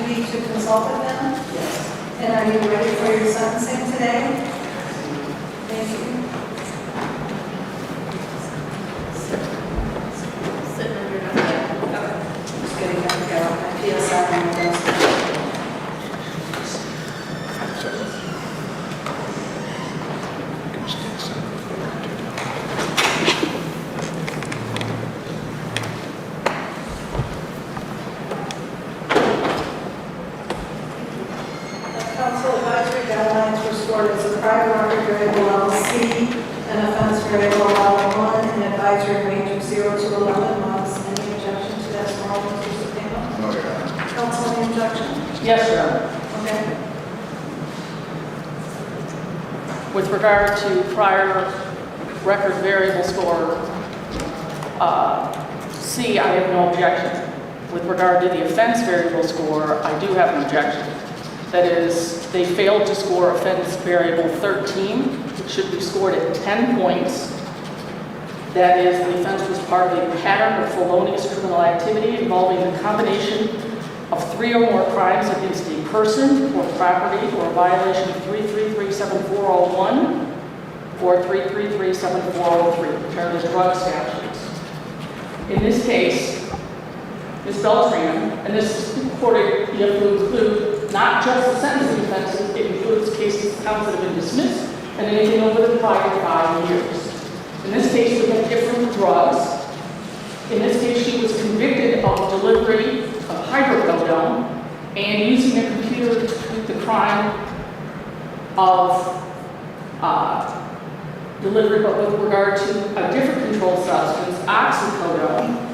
opportunity to consult with them? Yes. And are you ready for your sentencing today? Thank you. Sitting under nothing. Just getting up to go. My PSI on my desk. Council advisory guidelines restored as a prior market variable level C, an offense variable level 1, and advisory range of 0 to 11 months. Any objection to that, small Mr. Cepeda? No, Your Honor. Council, any objection? Yes, Your Honor. Okay. With regard to prior record variable score C, I have no objection. With regard to the offense variable score, I do have an objection. That is, they failed to score offense variable 13, which should be scored at 10 points. That is, the offense was part of a pattern of felonious criminal activity involving the combination of 3 or more crimes against a person or property or a violation of 333-7401 or 333-7403, which are the drug statutes. In this case, Ms. Beltran, and this court, you have to include not just the sentencing offenses, it includes cases counts that have been dismissed and anything over the prior 5 years. In this case, we have different drugs. In this case, she was convicted of delivery of hydrocodone and using a computer to commit the crime of delivery, but with regard to a different controlled substance, oxycodone.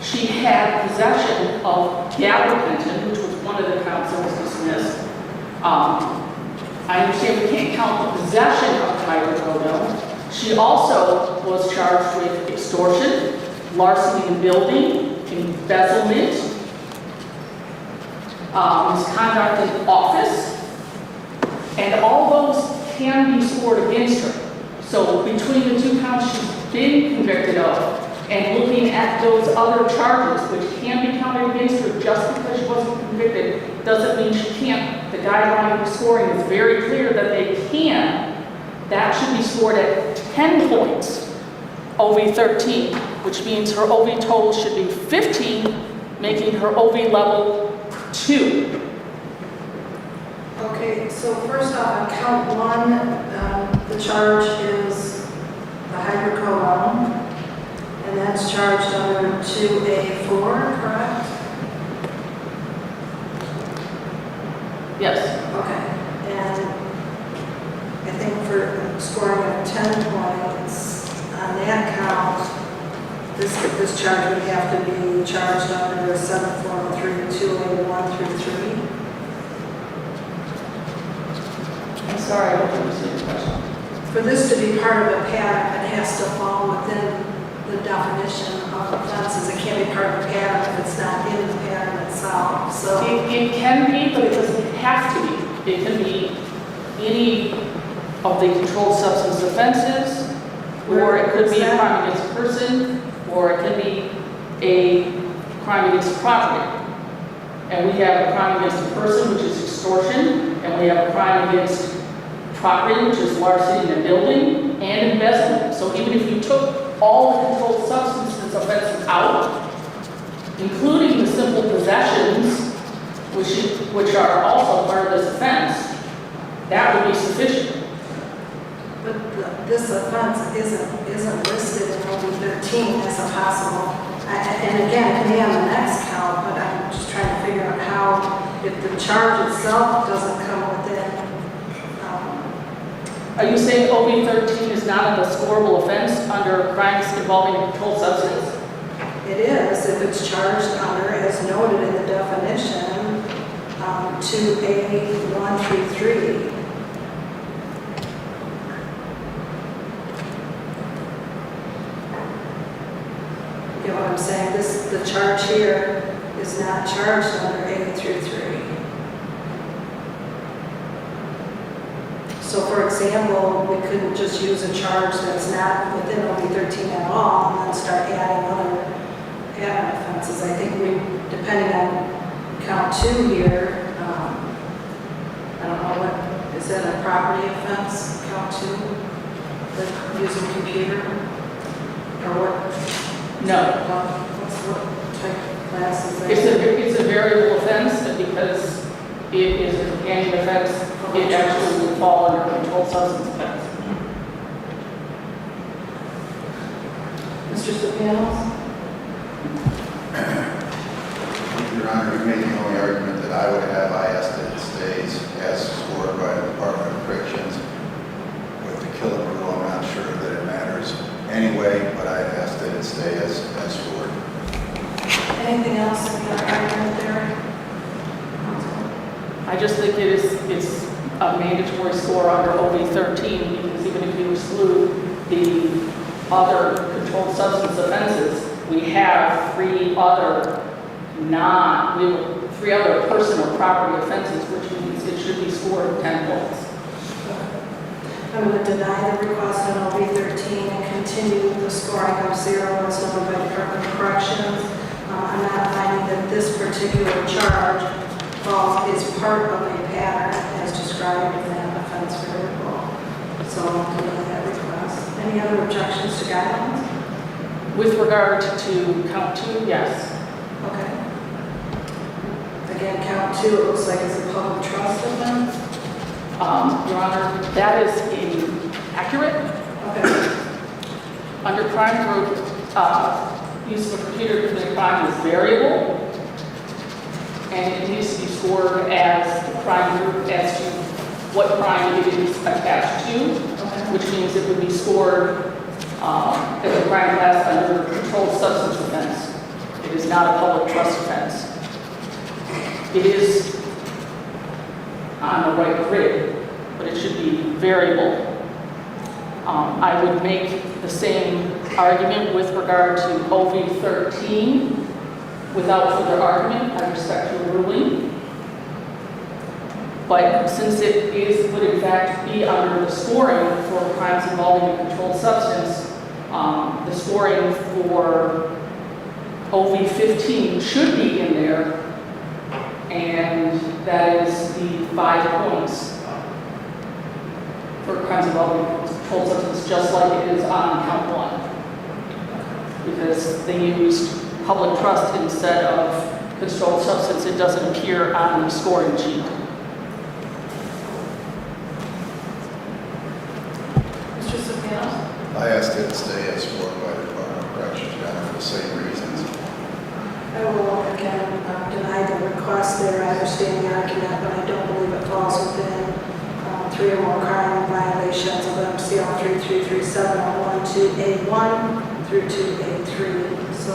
She had possession of gabapentin, which was one of the counts that was dismissed. I understand we can't count the possession of hydrocodone. She also was charged with extortion, larceny in building, embezzlement, misconduct in office, and all those can be scored against her. So between the 2 counts she's been convicted of, and looking at those other charges, which can be counted against her just because she wasn't convicted, doesn't mean she can't. The guideline of scoring is very clear that they can. That should be scored at 10 points, OV 13, which means her OV total should be 15, making her OV level 2. Okay, so first off, on count 1, the charge is the hydrocodone. And that's charged under 2A4, correct? Yes. Okay. And I think for scoring of 10 points, on that count, this charge would have to be charged under 7403, 2A1 through 3. I'm sorry, I don't understand the question. For this to be part of a pattern, it has to fall within the definition of offenses. It can't be part of a pattern if it's not in the pattern itself. So It can be, but it doesn't have to be. It can be any of the controlled substance offenses, or it could be a crime against a person, or it can be a crime against property. And we have a crime against a person, which is extortion, and we have a crime against property, which is larceny in a building, and embezzlement. So even if you took all the controlled substances offenses out, including the simple possessions, which are also part of this offense, that would be sufficient. But this offense isn't listed in OB 13 as a possible. And again, it may on the next count, but I'm just trying to figure out how, if the charge itself doesn't come within. Are you saying OB 13 is not a scorable offense under crimes involving a controlled substance? It is, if it's charged under, as noted in the definition, 2A1 through 3. You know what I'm saying? The charge here is not charged under A through 3. So for example, we couldn't just use a charge that's not within OB 13 at all and then start adding other offenses. I think we, depending on count 2 here, I don't know what, is that a property offense, count 2? Like using computer? Or what? No. What type of class is that? It's a variable offense, and because it is a companion offense, it actually would fall under controlled substance offense. Mr. Sopianos? Your Honor, you made the only argument that I would have. I asked that it stays as scored by the Department of Corrections. With the kilometer rule, I'm not sure that it matters anyway, but I asked that it stay as scored. Anything else in your argument there? I just think it's a mandatory score under OV 13, because even if you exclude the other controlled substance offenses, we have three other person or property offenses, which means it should be scored 10 points. I'm going to deny the request on OV 13 and continue the scoring of 0 as noted by the Department of Corrections. I'm not finding that this particular charge is part of a pattern as described in that offense variable. So I'm denying that request. Any other objections to guidelines? With regard to count 2, yes. Okay. Again, count 2, it looks like it's a public trust offense. Your Honor, that is inaccurate. Okay. Under crime group, use of a computer to commit crime is variable, and it needs to be scored as the crime group as to what crime it is attached to, which means it would be scored as a crime class under controlled substance offense. It is not a public trust offense. It is on the right grid, but it should be variable. I would make the same argument with regard to OV 13 without further argument. I respect your ruling. But since it would in fact be under the scoring for crimes involving a controlled substance, the scoring for OV 15 should be in there, and that is the 5 points for crimes involving controlled substance, just like it is on count 1. Because they used public trust instead of controlled substance, it doesn't appear on the scoring sheet. Mr. Sopianos? I asked it to stay as scored by the Department of Corrections, Your Honor, for the same reasons. I will again deny the request there. I understand the argument, but I don't believe it falls within 3 or more crime violations of MCL 33371 to A1 through to A3. So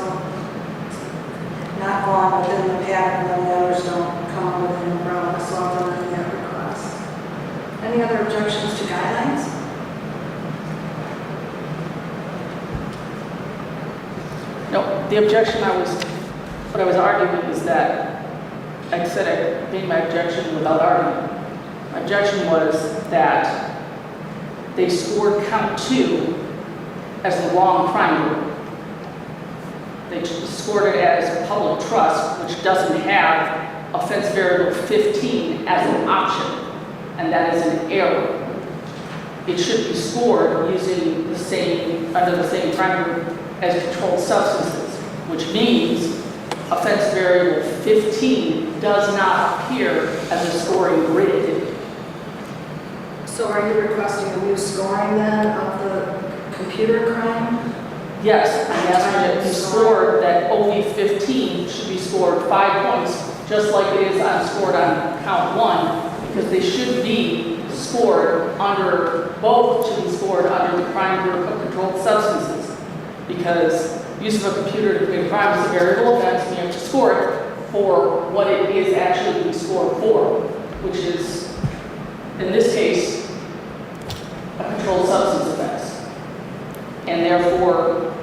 not falling within the pattern when the others don't come within the umbrella. So I'll deny that request. Any other objections to guidelines? No, the objection what I was arguing is that, I said I made my objection without argument. My objection was that they scored count 2 as the wrong crime group. They scored it as public trust, which doesn't have offense variable 15 as an option, and that is an error. It should be scored using under the same crime group as controlled substances, which means offense variable 15 does not appear as a scoring grid. So are you requesting a new scoring then of the computer crime? Yes, I'm asking it to be scored that OV 15 should be scored 5 points, just like it is scored on count 1, because they should be scored both should be scored under the crime group of controlled substances, because use of a computer to commit crime is a variable offense, and you have to score it for what it is actually being scored for, which is, in this case, a controlled substance offense. And therefore,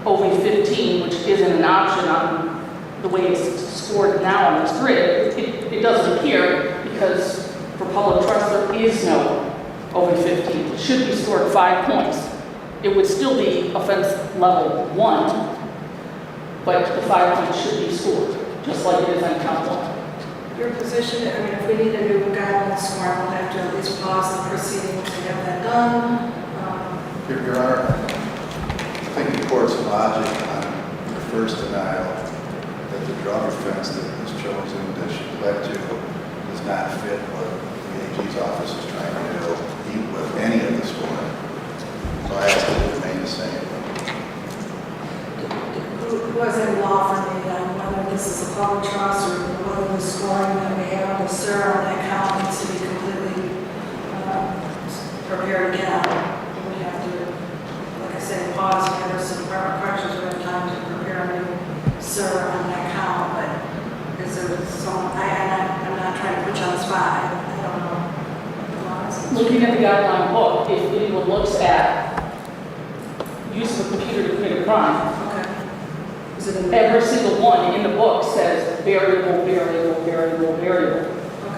OV 15, which isn't an option on the way it's scored now on this grid, it doesn't appear, because for public trust there is no OV 15. It should be scored 5 points. It would still be offense level 1, but the 5 points should be scored, just like it is on count 1. your position, I mean, if we need a new guideline scoring, we'll have to at least pause the proceedings to have that done. Your Honor, I think the court's logic on the first denial that the drug offense that was chosen that she pled to does not fit what the AG's office is trying to do, even with any of the scoring. So I ask that it remain the same. Who has any law for me on whether this is a public trust or whether the scoring that we have on the SIR on that account needs to be completely prepared again? We have to, like I said, pause whenever some department corrections we have time to prepare a new SIR on that account, but is there some, I'm not trying to put you on the spot, I don't know. Looking at the guideline book, if anyone looks at use of a computer to commit a crime, Okay. Is it in there? every single one in the book says variable, variable, variable, variable.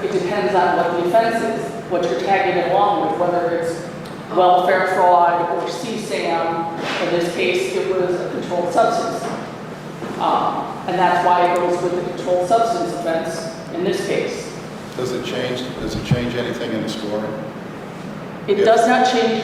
It depends on what the offense is, what you're tagging it along with, whether it's welfare fraud or CSAM. In this case, it was a controlled substance. And that's why it goes with the controlled substance offense in this case. Does it change anything in the scoring? It does not change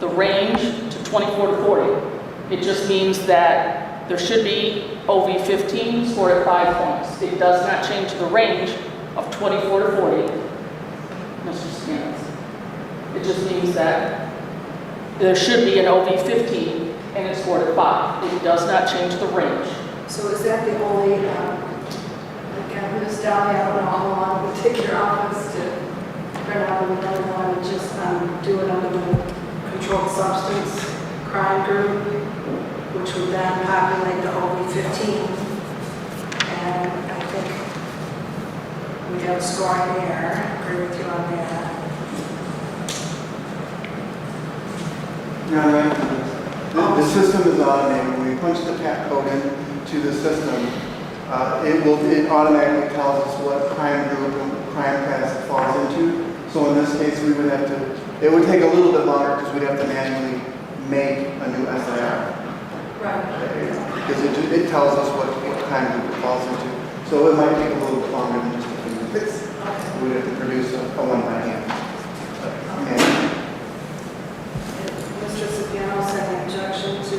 the range to 24 to 40. It just means that there should be OV 15 scored at 5 points. It does not change the range of 24 to 40, Mr. Skans. It just means that there should be an OV 15 and it's scored at 5. It does not change the range. So is that the only, again, Ms. Downey, I don't know how long it would take your office to print out another one and just do it under the controlled substance crime group, which would then populate the OV-15. And I think we have a scoring there. I agree with you on that. The system is automated. When we punch the PAT code into the system, it automatically tells us what crime group and crime class it falls into. So in this case, we would have to, it would take a little bit longer because we'd have to manually make a new SIR. Right. Because it tells us what crime group it falls into. So it might take a little bit longer than just a fingerprint. We'd have to produce a one by hand. Mr. Cipiano said an objection to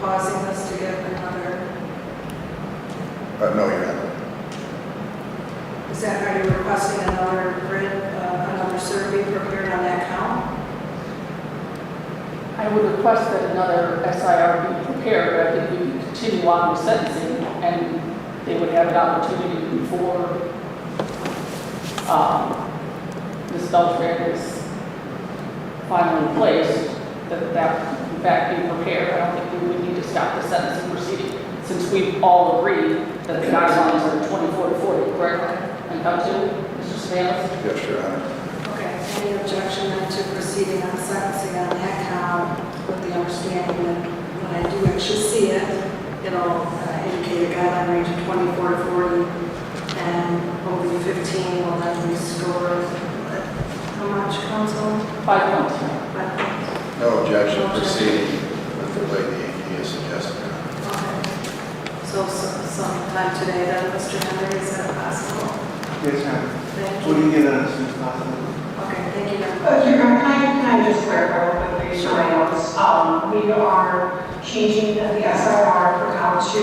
pausing this to get another. No, Your Honor. Is that, are you requesting another grid, another survey prepared on that count? I would request that another SIR be prepared. I think we can continue on with sentencing and they would have an opportunity before Ms. Beltran is finally placed, that in fact be prepared. I don't think we would need to stop the sentencing proceeding since we've all agreed that the guidelines are 24 to 40, correct? And come to Mr. Spanos? Yes, Your Honor. Okay, any objection then to proceeding on sentencing on that count with the understanding that when I do actually see it, it'll indicate a guideline range of 24 to 40 and over 15 will then be scored. How much, counsel? 5 points. 5 points. No objection proceeding with the way the AG is suggested. Okay. So sometime today then, Mr. Henry, is that possible? Yes, ma'am. Thank We you. can get it as soon as possible. Okay, thank you very much. Can I just clarify real quickly, so my notes? We are changing the SIR for count 2.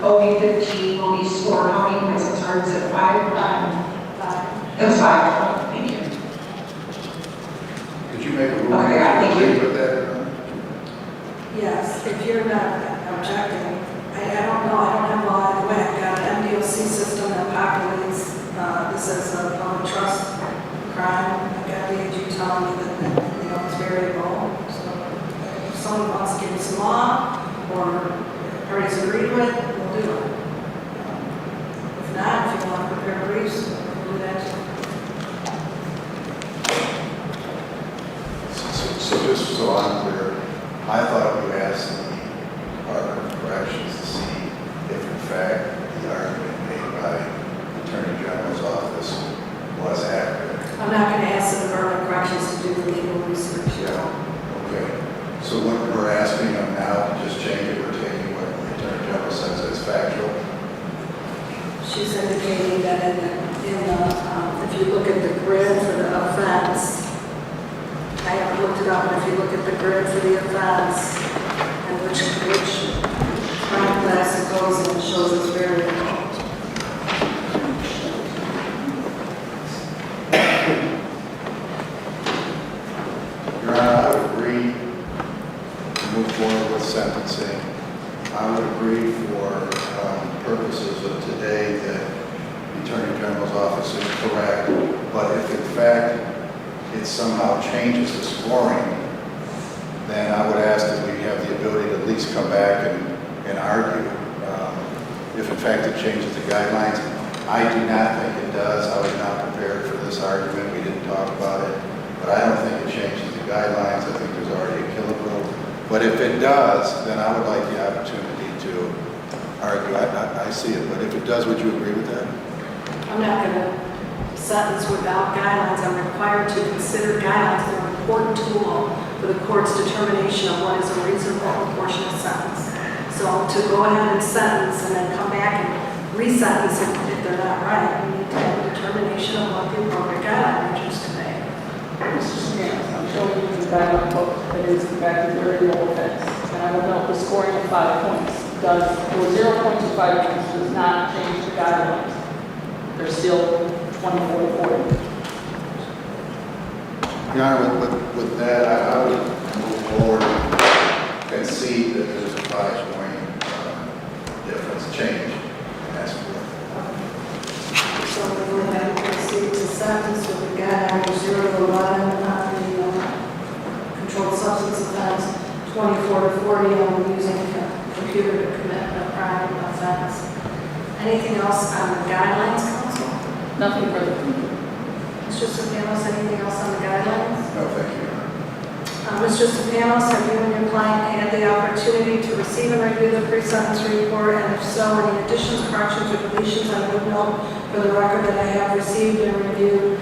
OV-15 will be scored how many points? I'm sorry, is it 5 or 5? It was 5. Thank you. Could you make a ruling Okay, that thank you you. agree with that, Your Honor? Yes, if you're not objecting, I don't know, I don't have a lot of way. I've got an MDOC system that populates this as a public trust crime. I've got the AG telling me that, it's variable. So if someone wants to give me some law or parties agreed with, we'll do it. If not, if you want to prepare briefs, we'll do that too. So just so I'm clear, I thought you asked the Department of Corrections to see if in fact the argument made by the Attorney General's office was accurate. I'm not going to ask the Department of Corrections to do the legal research. Okay. So what we're asking them now to just change it, we're taking what the Attorney General says as factual. She she's indicating that if you look at the grid for the offense, I haven't looked it up, but if you look at the grid for the offense and which crime class it goes in, it shows it's very low. Your Honor, I would agree to move forward with sentencing. I would agree for purposes of today that the Attorney General's office is correct, but if in fact it somehow changes the scoring, then I would ask that we have the ability to at least come back and argue. If in fact it changes the guidelines, I do not think it does. I was not prepared for this argument. We didn't talk about it, but I don't think it changes the guidelines. I think there's already a killable. But if it does, then I would like the opportunity to argue. I see it, but if it does, would you agree with that? I'm not going to sentence without guidelines. I'm required to consider guidelines. They're an important tool for the court's determination of what is a reasonable proportionate sentence. So to go ahead and sentence and then come back and re-sentence if they're not right, we need to have a determination of what the appropriate guideline range is to make. Mr. Smith, I'm showing you the guideline book that is in fact a very low offense. And I will note the scoring of 5 points does, or 0.25 points does not change the guidelines. They're still 24 to 40. Your Honor, with that, I would move forward and concede that there's a 5-point difference change. And that's what. So we will have to proceed to sentence with the guideline of 0 to 11 on the controlled substance offense, 24 to 40 on using a computer to commit a crime offense. Anything else on the guidelines, counsel? Nothing further. Mr. Sopanos, anything else on the guidelines? No, thank you, Your Honor. Mr. Sopanos, have you and your client had the opportunity to receive and review the pre-sentence report? And if so, any additions, corrections, or deletions? I would note for the record that I have received and reviewed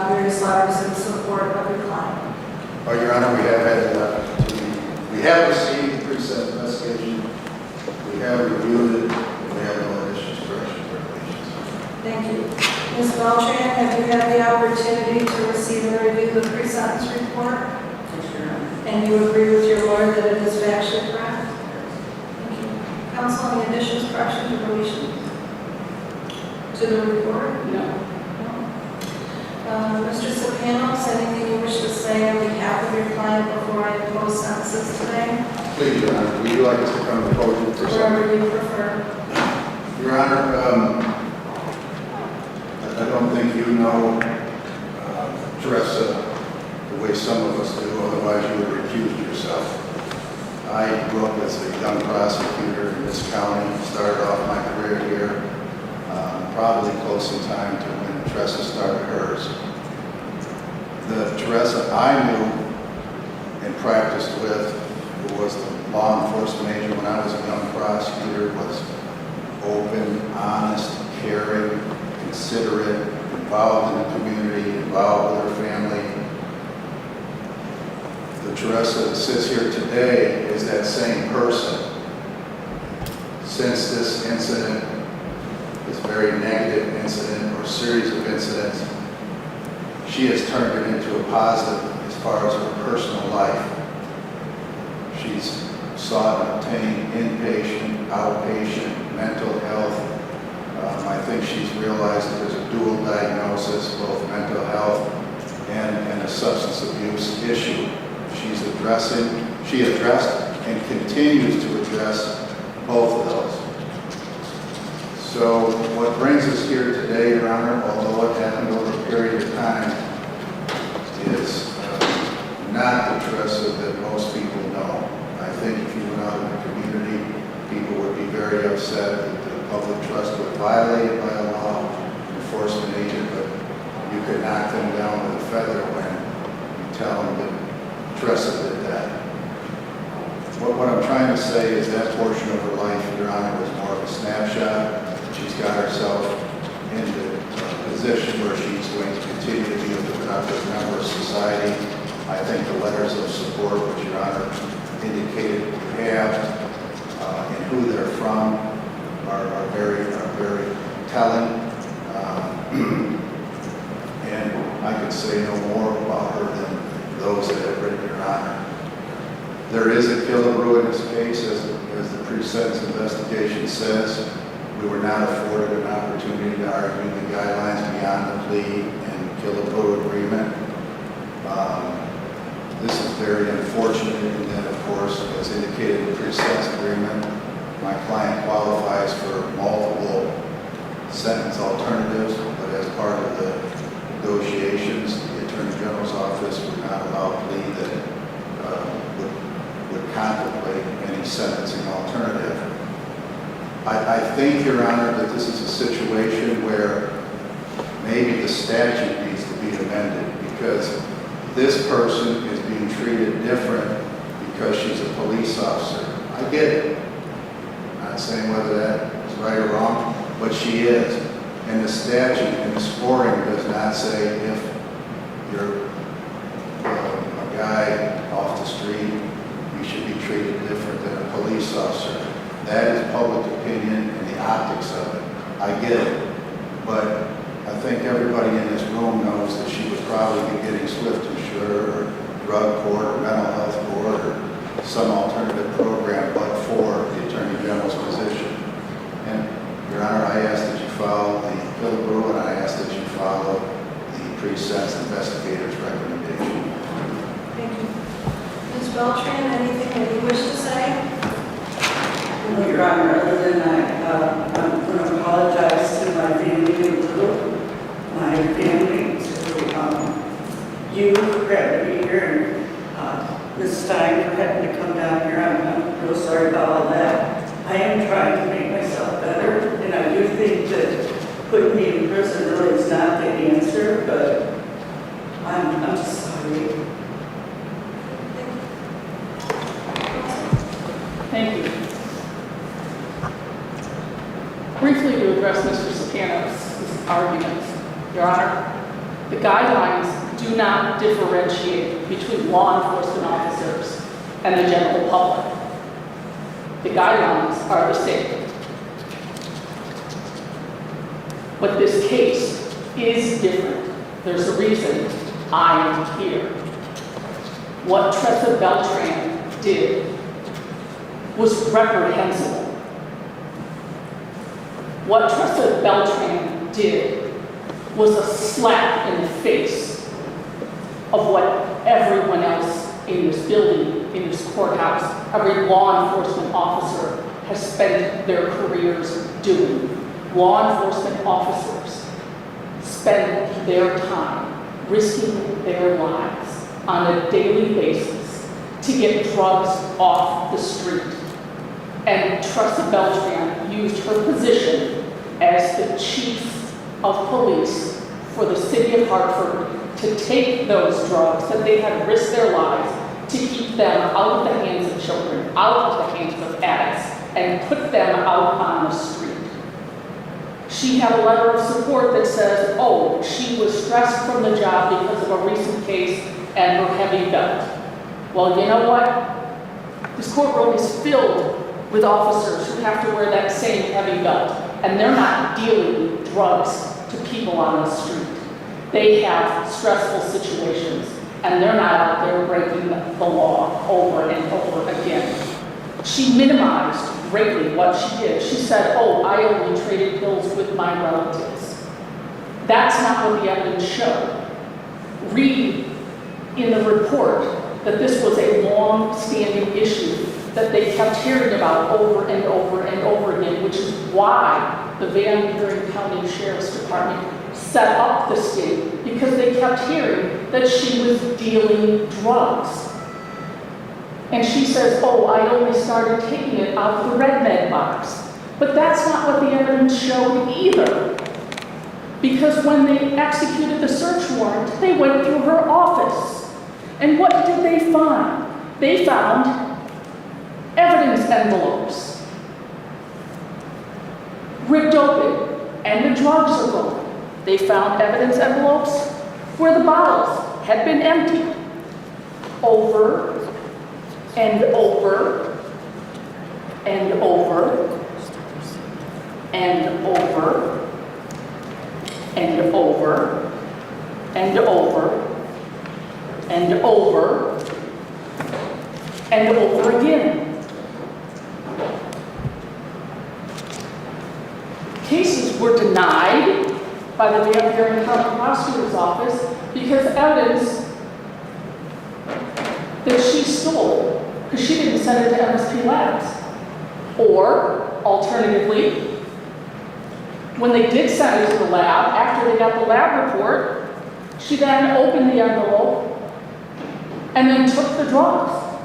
various letters in support of your client. Oh, Your Honor, we have had the opportunity. We have received the pre-sentence investigation. We have reviewed it. And we have no additions, corrections, or deletions. Thank you. Ms. Beltran, have you had the opportunity to receive and review the pre-sentence report? And you agree with your lawyer that it is factually correct? Thank you. Counsel, any additions, corrections, or deletions to the report? No. Mr. Sopanos, anything you wish to say on behalf of your client before I impose sentences today? Please, Your Honor, would you like us to come to the podium for something? Wherever you prefer. Your Honor, I don't think you know Tressa the way some of us do, otherwise you would recuse yourself. I grew up as a young prosecutor in this county, started off my career here, probably close in time to when Tressa started hers. The Tressa I knew and practiced with, who was the law enforcement agent when I was a young prosecutor, was open, honest, caring, considerate, involved in the community, involved with her family. The Tressa that sits here today is that same person. Since this incident, this very negative incident or series of incidents, she has turned it into a positive as far as her personal life. She's sought and obtained inpatient, outpatient, mental health. I think she's realized that there's a dual diagnosis, both mental health and a substance abuse issue. She addressed and continues to address both of those. So what brings us here today, Your Honor, although it happened over a period of time, is not the Tressa that most people know. I think if you went out in the community, people would be very upset that the public trust was violated by a law enforcement agent, but you could knock them down with a feather when you tell them that Tressa did that. What I'm trying to say is that portion of her life, Your Honor, was more of a snapshot. She's got herself into a position where she's going to continue to be a productive member of society. I think the letters of support, which Your Honor indicated you have, and who they're from, are very telling. And I could say no more about her than those that have written, Your Honor. There is a killabrew in this case, as the pre-sentence investigation says. We were not afforded an opportunity to argue the guidelines beyond the plea and killabrew agreement. This is very unfortunate in that, of course, as indicated in the pre-sentence agreement, my client qualifies for multiple sentence alternatives, but as part of the negotiations, the Attorney General's office would not allow a plea that would contemplate any sentencing alternative. I think, Your Honor, that this is a situation where maybe the statute needs to be amended because this person is being treated different because she's a police officer. I get it. I'm not saying whether that is right or wrong, but she is. And the statute and the scoring does not say if you're a guy off the street, you should be treated different than a police officer. That is public opinion and the optics of it. I get it. But I think everybody in this room knows that she would probably be getting swift and sure or drug court or mental health court or some alternative program but for the Attorney General's position. And Your Honor, I ask that you follow the killabrew and I ask that you follow the pre-sentence investigator's recommendation. Thank you. Ms. Beltran, anything that you wish to say? No, Your Honor, other than I'm going to apologize to my family and to my family, to you for having to be here, and Ms. Stein for having to come down here. I'm real sorry about all that. I am trying to make myself better, and I do think that putting me in prison really is not the answer, but I'm just sorry. Thank you. Briefly to address Mr. Sapano's arguments, Your Honor, the guidelines do not differentiate between law enforcement officers and the general public. The guidelines are the same. But this case is different. There's a reason I am here. What Tressa Beltran did was reprehensible. What Tressa Beltran did was a slap in the face of what everyone else in this building, in this courthouse, every law enforcement officer has spent their careers doing. Law enforcement officers spend their time risking their lives on a daily basis to get drugs off the street. And Tressa Beltran used her position as the chief of police for the city of Hartford to take those drugs that they had risked their lives to keep them out of the hands of children, out of the hands of addicts, and put them out on the street. She had a letter of support that says, oh, she was stressed from the job because of a recent case and her heavy belt. Well, you know what? This courtroom is filled with officers who have to wear that same heavy belt, and they're not dealing drugs to people on the street. They have stressful situations, and they're not out there breaking the law over and over again. She minimized greatly what she did. She said, oh, I only traded pills with my relatives. That's not what the evidence showed. Read in the report that this was a long-standing issue that they kept hearing about over and over and over again, which is why the Van Buren County Sheriff's Department set up the sting, because they kept hearing that she was dealing drugs. And she says, oh, I only started taking it out of the Red Med box. But that's not what the evidence showed either. Because when they executed the search warrant, they went through her office. And what did they find? They found evidence envelopes ripped open, and the drugs are gone. They found evidence envelopes where the bottles had been emptied over and over and over and over and over, and over, and over, and over again. Cases were denied by the Van Buren County Prosecutor's Office because evidence that she stole, because she didn't send it to MSP Labs. Or, alternatively, when they did send it to the lab, after they got the lab report, she then opened the envelope and then took the drugs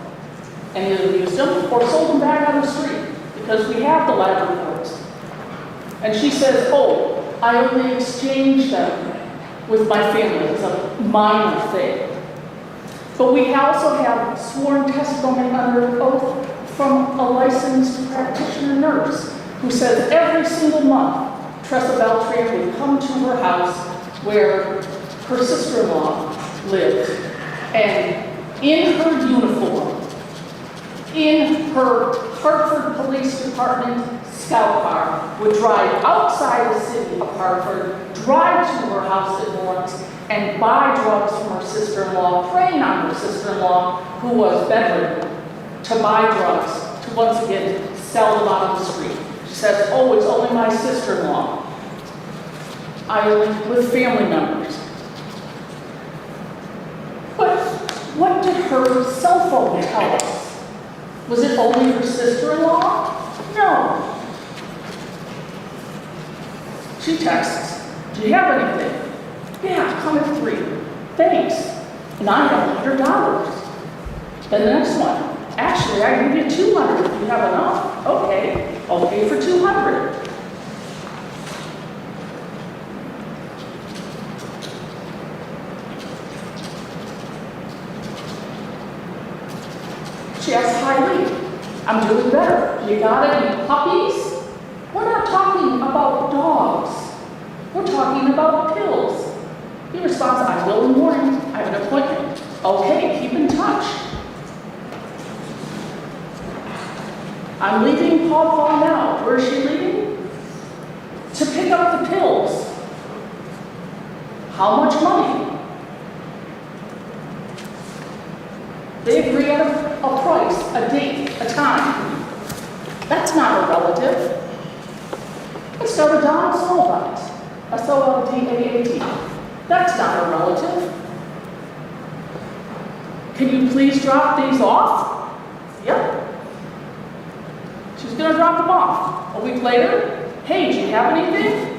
and either used them or sold them back on the street because we have the lab reports. And she says, oh, I only exchanged them with my family. It's a minor thing. But we also have sworn testimony under oath from a licensed practitioner nurse who says every single month Tressa Beltran would come to her house where her sister-in-law lived, and in her uniform, in her Hartford Police Department scout car, would drive outside the city of Hartford, drive to her house at Lawrence, and buy drugs from her sister-in-law, preying on her sister-in-law, who was bedridden, to buy drugs, to once again sell them out on the street. She says, oh, it's only my sister-in-law. I live with family members. But what did her cell phone tell us? Was it only her sister-in-law? No. She texts, do you have anything? Yeah, come at 3. Thanks. And I have $100. Then the next one. Actually, I can give you $200 if you have enough. Okay, I'll pay for $200. She asks, hi, Lee. I'm doing better. You got any puppies? We're not talking about dogs. We're talking about pills. He responds, I will in the morning. I have an appointment. Okay, keep in touch. I'm leaving Paw Paw now. Where is she leaving? To pick up the pills. How much money? They agree on a price, a date, a time. That's not a relative. Let's start with Don Soldat. S-O-L-D-A-A-T. That's not a relative. Can you please drop these off? Yep. She's going to drop them off. A week later, hey, do you have anything?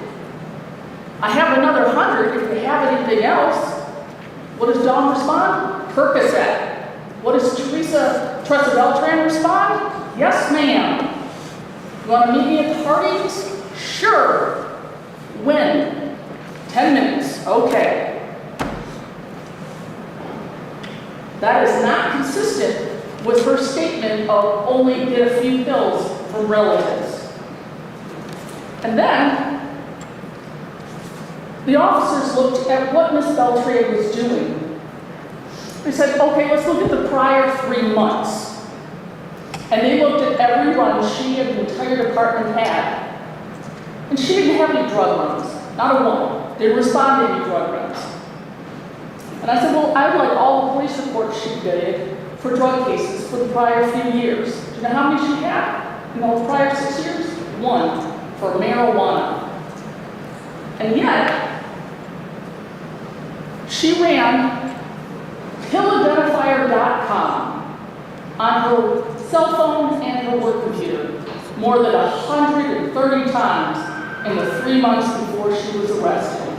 I have another 100 if you have anything else. What does Dawn respond? Percocet. What does Tressa Beltran respond? Yes, ma'am. You want to meet me at the parties? Sure. When? 10 minutes. Okay. That is not consistent with her statement of only get a few pills from relatives. And then, the officers looked at what Miss Beltran was doing. They said, okay, let's look at the prior 3 months. And they looked at every run she and the entire department had. And she didn't have any drug runs, not a one. They didn't respond to any drug runs. And I said, well, I'd like all the police reports she did for drug cases for the prior few years. Do you know how many she had in the prior 6 years? 1 for marijuana. And yet, she ran pilladentifier.com on her cell phone and her work computer more than 130 times in the 3 months before she was arrested.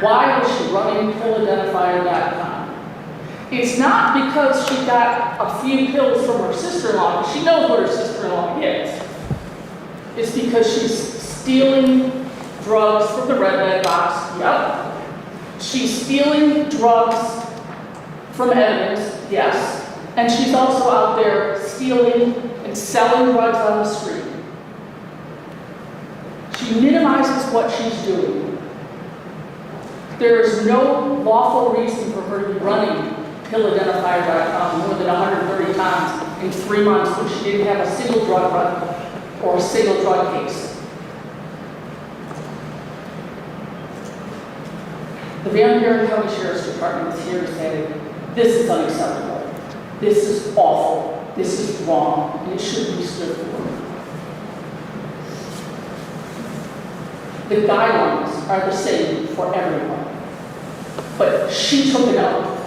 Why was she running pilladentifier.com? It's not because she got a few pills from her sister-in-law, because she knows what her sister-in-law is. It's because she's stealing drugs from the red bag box. Yep. She's stealing drugs from evidence, yes. And she's also out there stealing and selling drugs on the street. She minimizes what she's doing. There is no lawful reason for her to be running pilladentifier.com more than 130 times in 3 months when she didn't have a single drug run or a single drug case. The Van Buren County Sheriff's Department is here to say, this is unacceptable, this is awful, this is wrong, and it shouldn't be stood for. The guidelines are the same for everyone. But she took an oath.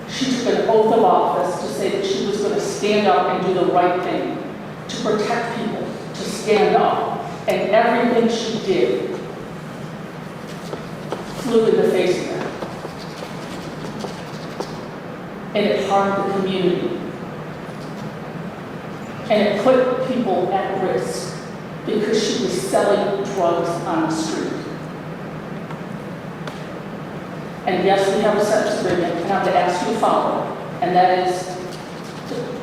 She took an oath of office to say that she was going to stand up and do the right thing, to protect people, to stand up. And everything she did flew in the face of that. And it harmed the community. And it put people at risk because she was selling drugs on the street. And yes, we have a sentence agreement, and I'm going to ask you to follow it. And that is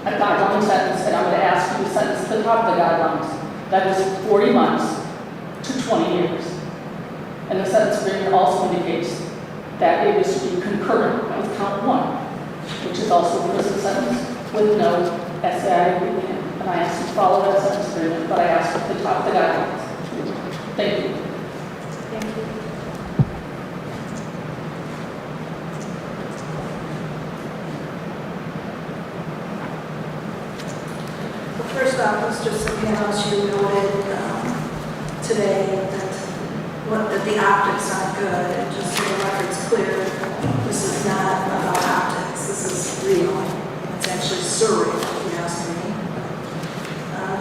a guideline sentence, and I'm going to ask you to sentence at the top of the guidelines. That is 40 months to 20 years. And the sentence agreement also indicates that it is to be concurrent with count 1, which is also a prison sentence with no SAI agreement. And I ask you to follow that sentence agreement, but I ask at the top of the guidelines. Thank you. Thank you. First off, Mr. Sapanos, you noted today that the optics aren't good, and just so the record's clear, this is not about optics, this is real. It's actually surreal, if you ask me.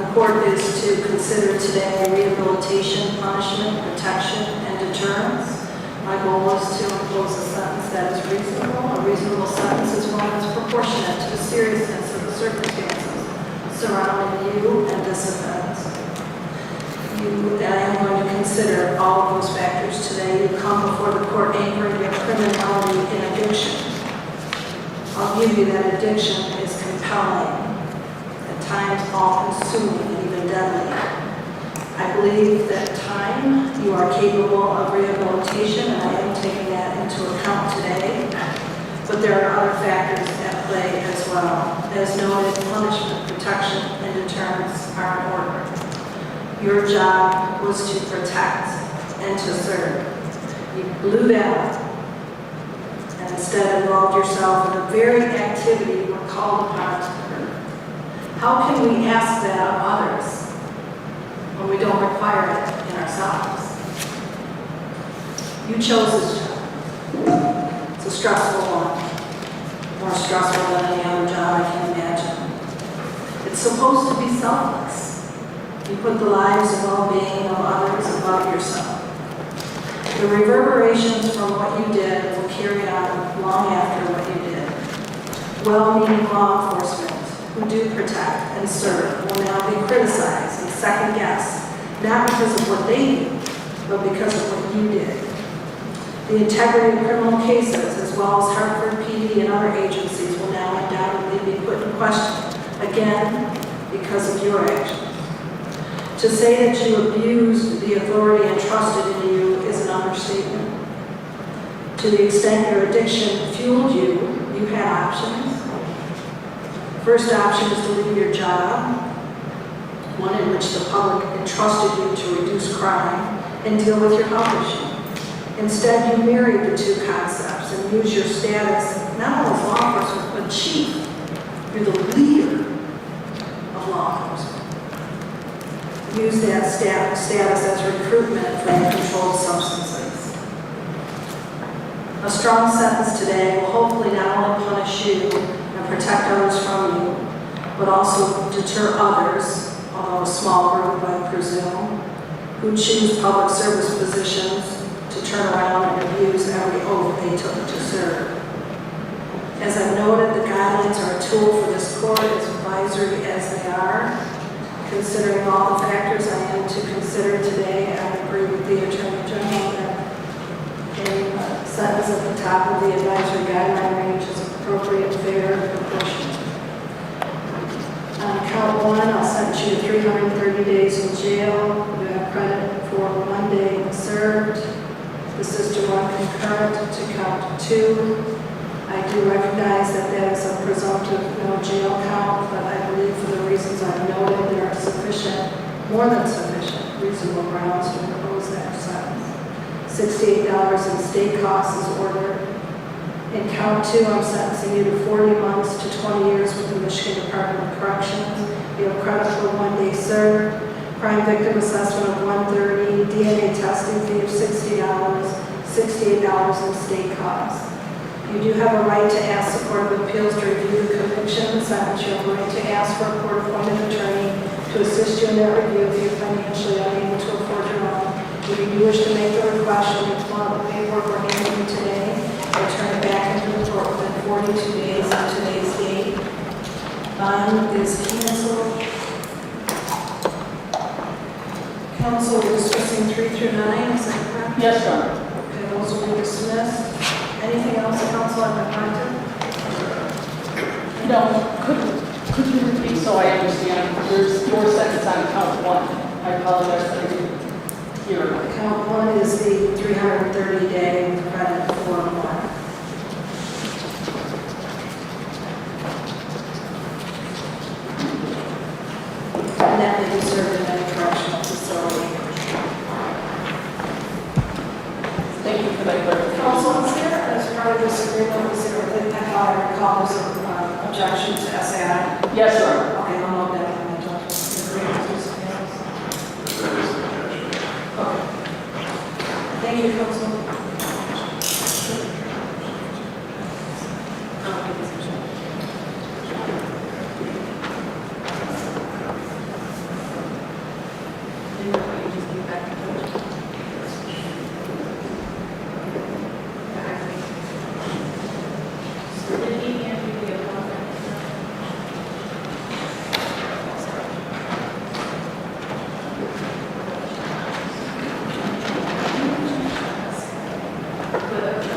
The court is to consider today rehabilitation, punishment, protection, and deterrence. My goal is to impose a sentence that is reasonable. A reasonable sentence is one that's proportionate to the seriousness of the circumstances surrounding you and this offense. And I am going to consider all of those factors today. You come before the court anchoring your criminality in addiction. I'll give you that addiction is compelling, at times all-consuming, and even deadly. I believe that time you are capable of rehabilitation, and I am taking that into account today. But there are other factors at play as well. As noted, punishment, protection, and deterrence are in order. Your job was to protect and to serve. You blew that up and instead involved yourself in the very activity you were called upon to prove. How can we ask that of others when we don't require it in ourselves? You chose this job. It's a stressful one. More stressful than any other job I can imagine. It's supposed to be selfless. You put the lives and well-being of others above yourself. The reverberations from what you did will carry on long after what you did. Well-meaning law enforcement who do protect and serve will now be criticized and second-guessed, not because of what they do, but because of what you did. The integrity of criminal cases, as well as Hartford PD and other agencies, will now undoubtedly be put in question, again, because of your actions. To say that you abused the authority entrusted in you is an understatement. To the extent your addiction fueled you, you had options. First option is to leave your job, one in which the public entrusted you to reduce crime and deal with your health issue. Instead, you married the two concepts and used your status not only as law enforcement, but chief. You're the leader of law enforcement. Use that status as recruitment for your controlled substances. A strong sentence today will hopefully not only punish you and protect others from you, but also deter others, although a small group, I presume, who choose public service positions to turn around and abuse every oath they took to serve. As I've noted, the guidelines are a tool for this court, as advisory as they are. Considering all the factors I am to consider today, I agree with the Attorney General that a sentence at the top of the advisory guideline range is appropriate, fair, and proportionate. On count 1, I'll sentence you to 330 days in jail. You have credit for 1 day served. This is to run concurrent to count 2. I do recognize that that is a presumptive no jail count, but I believe for the reasons I've noted, there are sufficient, more than sufficient, reasonable grounds to impose that sentence. $68 in state costs is ordered. In count 2, I'm sentencing you to 40 months to 20 years with the Michigan Department of Corrections. You have credit for 1 day served, crime victim assessment of $130, DNA testing fee of $60, $68 in state costs. You do have a right to ask the Court of Appeals to review the conviction and sentence. You have a right to ask for a court-appointed attorney to assist you in that review if you're financially unable to afford your own. If you do wish to make the request, you'll need to fill out the paperwork we're handing you today. I'll turn it back into the court within 42 days on today's date. Bond is canceled. Council, we're discussing 3 through 9, is that correct? Yes, Your Honor. Okay, those will be dismissed. Anything else, council, on the content? No, could you repeat so I understand? There's your sentence on count 1. I apologize, I didn't hear it. Count 1 is the 330-day credit for 1. And that may be served in any correctional facility. Thank you for that clarification. Council, is there, as part of this agreement, is there, I thought I recall, there's an objection to SAI? Yes, Your Honor. Okay, I'll note that when I talk to the agreement to something else. There is an objection. Okay. Thank you, Council. Did he hand you the appointment? The